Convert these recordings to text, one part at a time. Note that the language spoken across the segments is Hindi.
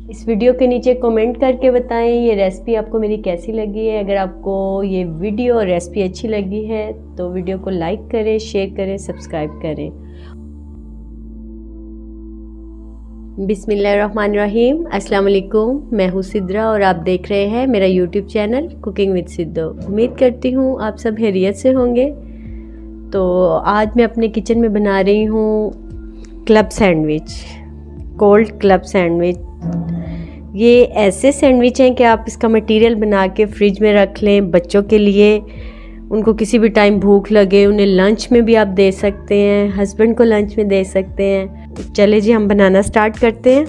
इस वीडियो के नीचे कमेंट करके बताएं ये रेसिपी आपको मेरी कैसी लगी है। अगर आपको ये वीडियो और रेसिपी अच्छी लगी है तो वीडियो को लाइक करें, शेयर करें, सब्सक्राइब करें। बिस्मिल्लाहिर्रहमानिर्रहीम। अस्सलाम वालेकुम। मैं हूँ सिद्रा और आप देख रहे हैं मेरा यूट्यूब चैनल कुकिंग विद सिद्धो। उम्मीद करती हूँ आप सब खैरियत से होंगे। तो आज मैं अपने किचन में बना रही हूँ club sandwich, cold club sandwich. ये ऐसे सैंडविच हैं कि आप इसका मटेरियल बना के फ्रिज में रख लें बच्चों के लिए। उनको किसी भी टाइम भूख लगे उन्हें लंच में भी आप दे सकते हैं, हस्बैंड को लंच में दे सकते हैं। चले जी हम बनाना स्टार्ट करते हैं।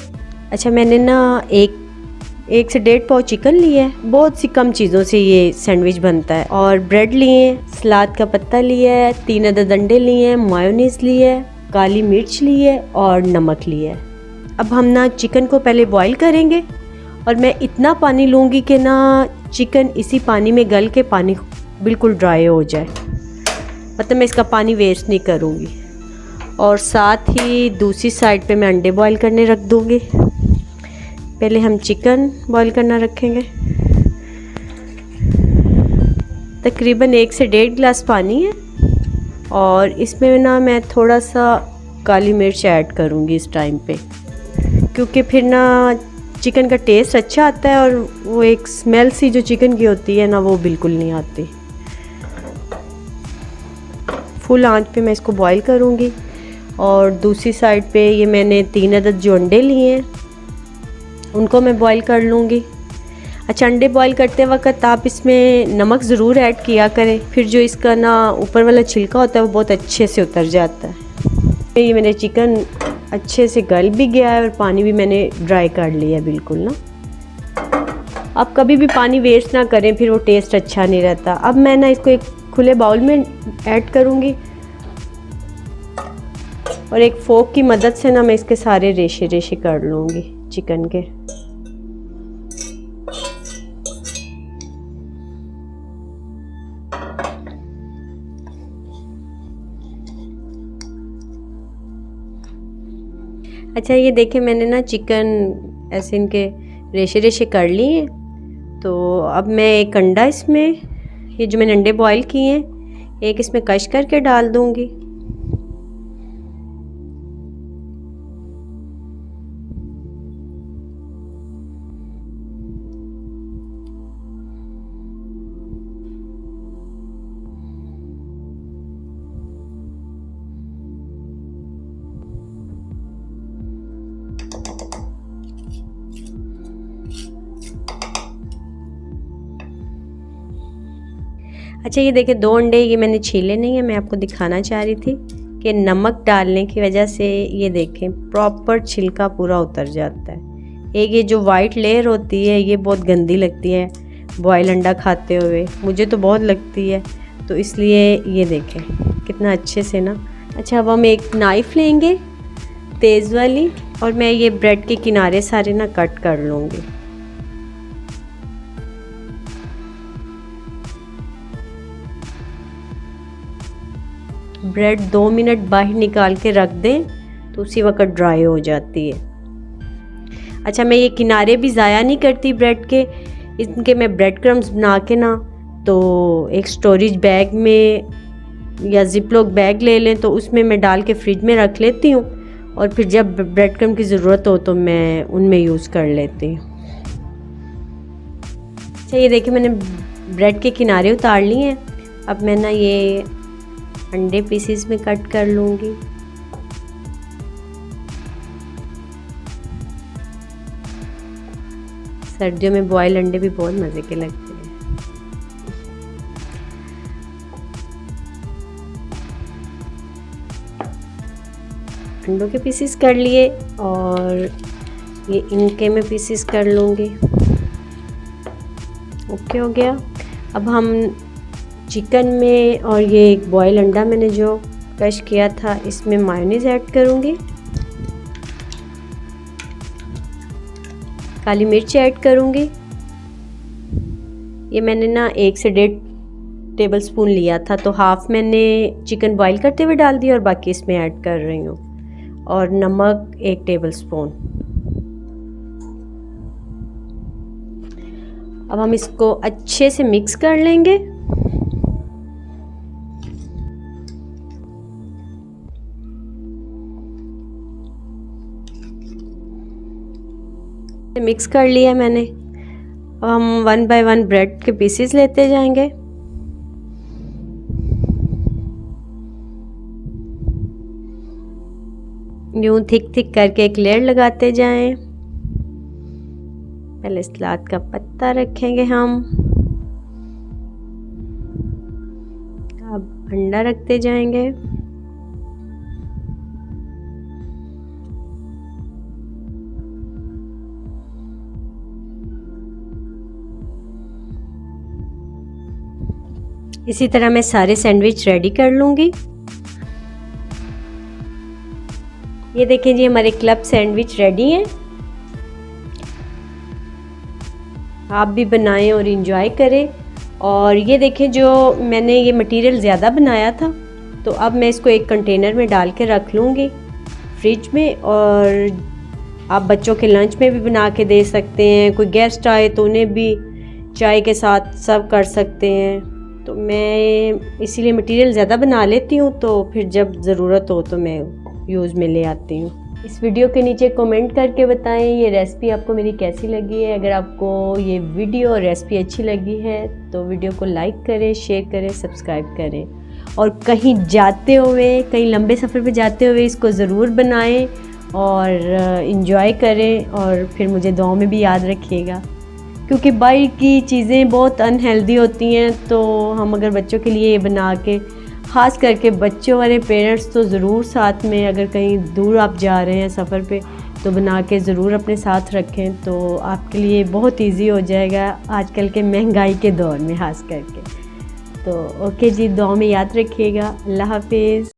अच्छा, मैंने ना एक से 1.5 पाव चिकन लिया है। बहुत सी कम चीज़ों से ये सैंडविच बनता है। और ब्रेड लिए, सलाद का पत्ता लिया है, 3 अदद अंडे लिए हैं, मायोनीज लिए है, काली मिर्च लिए और नमक लिया है। अब हम ना चिकन को पहले बॉईल करेंगे और मैं इतना पानी लूँगी कि ना चिकन इसी पानी में गल के पानी बिल्कुल ड्राई हो जाए। मतलब मैं इसका पानी वेस्ट नहीं करूँगी। और साथ ही दूसरी साइड पे मैं अंडे बॉईल करने रख दूँगी। पहले हम चिकन बॉईल करना रखेंगे। तकरीबन 1 से 1.5 गिलास पानी है और इसमें ना मैं थोड़ा सा काली मिर्च ऐड करूँगी इस टाइम पे, क्योंकि फिर ना चिकन का टेस्ट अच्छा आता है और वो एक स्मेल सी जो चिकन की होती है ना वो बिल्कुल नहीं आती। फुल आंच पे मैं इसको बॉईल करूँगी। और दूसरी साइड पे ये मैंने 3 अदद जो अंडे लिए हैं उनको मैं बॉईल कर लूँगी। अच्छा, अंडे बॉईल करते वक्त आप इसमें नमक ज़रूर ऐड किया करें, फिर जो इसका ना ऊपर वाला छिलका होता है वो बहुत अच्छे से उतर जाता है। ये मेरे चिकन अच्छे से गल भी गया है और पानी भी मैंने ड्राई कर लिया है बिल्कुल ना। आप कभी भी पानी वेस्ट ना करें, फिर वो टेस्ट अच्छा नहीं रहता। अब मैं ना इसको एक खुले बाउल में ऐड करूँगी और एक फोक की मदद से ना मैं इसके सारे रेशे रेशे कर लूँगी चिकन के। अच्छा, ये देखिए मैंने ना चिकन ऐसे इनके रेशे रेशे कर लिए। तो अब मैं एक अंडा इसमें, ये जो मैंने अंडे बॉईल किए हैं, एक इसमें कश करके डाल दूँगी। अच्छा, ये देखिए 2 अंडे ये मैंने छीले नहीं है, मैं आपको दिखाना चाह रही थी कि नमक डालने की वजह से ये देखें प्रॉपर छिलका पूरा उतर जाता है। एक ये जो वाइट लेयर होती है ये बहुत गंदी लगती है बॉयल अंडा खाते हुए, मुझे तो बहुत लगती है, तो इसलिए ये देखें कितना अच्छे से ना। अच्छा, अब हम एक नाइफ़ लेंगे तेज़ वाली और मैं ये ब्रेड के किनारे सारे ना कट कर लूँगी। ब्रेड 2 मिनट बाहर निकाल के रख दें तो उसी वक्त ड्राई हो जाती है। अच्छा, मैं ये किनारे भी ज़ाया नहीं करती ब्रेड के, इनके मैं ब्रेड क्रम्स बना के ना तो एक स्टोरेज बैग में या जिपलॉक बैग ले लें तो उसमें मैं डाल के फ्रिज में रख लेती हूँ और फिर जब ब्रेड क्रम्ब की ज़रूरत हो तो मैं उनमें यूज़ कर लेती हूँ। अच्छा, ये देखिए मैंने ब्रेड के किनारे उतार लिए हैं। अब मैं ना ये अंडे पीसीस में कट कर लूँगी। सर्दियों में बॉयल अंडे भी बहुत मज़े के लगते हैं। अंडों के पीसीस कर लिए और ये इनके में पीसीस कर लूँगी। ओके हो गया। अब हम चिकन में और ये एक बॉयल अंडा मैंने जो क्रश किया था इसमें मायोनीज ऐड करूँगी, काली मिर्च ऐड करूँगी। ये मैंने ना 1 से 1.5 टेबल स्पून लिया था, तो हाफ मैंने चिकन बॉईल करते हुए डाल दिया और बाकी इसमें ऐड कर रही हूँ। और नमक 1 टेबल स्पून। अब हम इसको अच्छे से मिक्स कर लेंगे। मिक्स कर लिया मैंने। अब हम 1 बाय 1 ब्रेड के पीसेस लेते जाएंगे। यूं थिक थिक करके एक लेयर लगाते जाएं। पहले सलाद का पत्ता रखेंगे हम, अब अंडा रखते जाएंगे। इसी तरह मैं सारे सैंडविच रेडी कर लूँगी। ये देखें जी, हमारे क्लब सैंडविच रेडी हैं। आप भी बनाएं और इंजॉय करें। और ये देखें, जो मैंने ये मटेरियल ज़्यादा बनाया था, तो अब मैं इसको एक कंटेनर में डाल के रख लूँगी फ्रिज में। और आप बच्चों के लंच में भी बना के दे सकते हैं। कोई गेस्ट आए तो उन्हें भी चाय के साथ सर्व कर सकते हैं। तो मैं इसीलिए मटेरियल ज़्यादा बना लेती हूँ, तो फिर जब ज़रूरत हो तो मैं यूज़ में ले आती हूँ। इस वीडियो के नीचे कमेंट करके बताएं ये रेसिपी आपको मेरी कैसी लगी है। अगर आपको ये वीडियो और रेसिपी अच्छी लगी है तो वीडियो को लाइक करें, शेयर करें, सब्सक्राइब करें। और कहीं जाते हुए, कहीं लंबे सफ़र पे जाते हुए इसको ज़रूर बनाएं और इन्जॉय करें। और फिर मुझे दुआ में भी याद रखिएगा, क्योंकि बाहर की चीज़ें बहुत अनहेल्दी होती हैं। तो हम अगर बच्चों के लिए ये बना के, ख़ास करके बच्चों वाले पेरेंट्स तो ज़रूर साथ में, अगर कहीं दूर आप जा रहे हैं सफ़र पे, तो बना के ज़रूर अपने साथ रखें। तो आपके लिए बहुत इजी हो जाएगा आजकल के महंगाई के दौर में ख़ास करके। तो ओके जी, दुआ में याद रखिएगा। अल्लाह हाफिज़।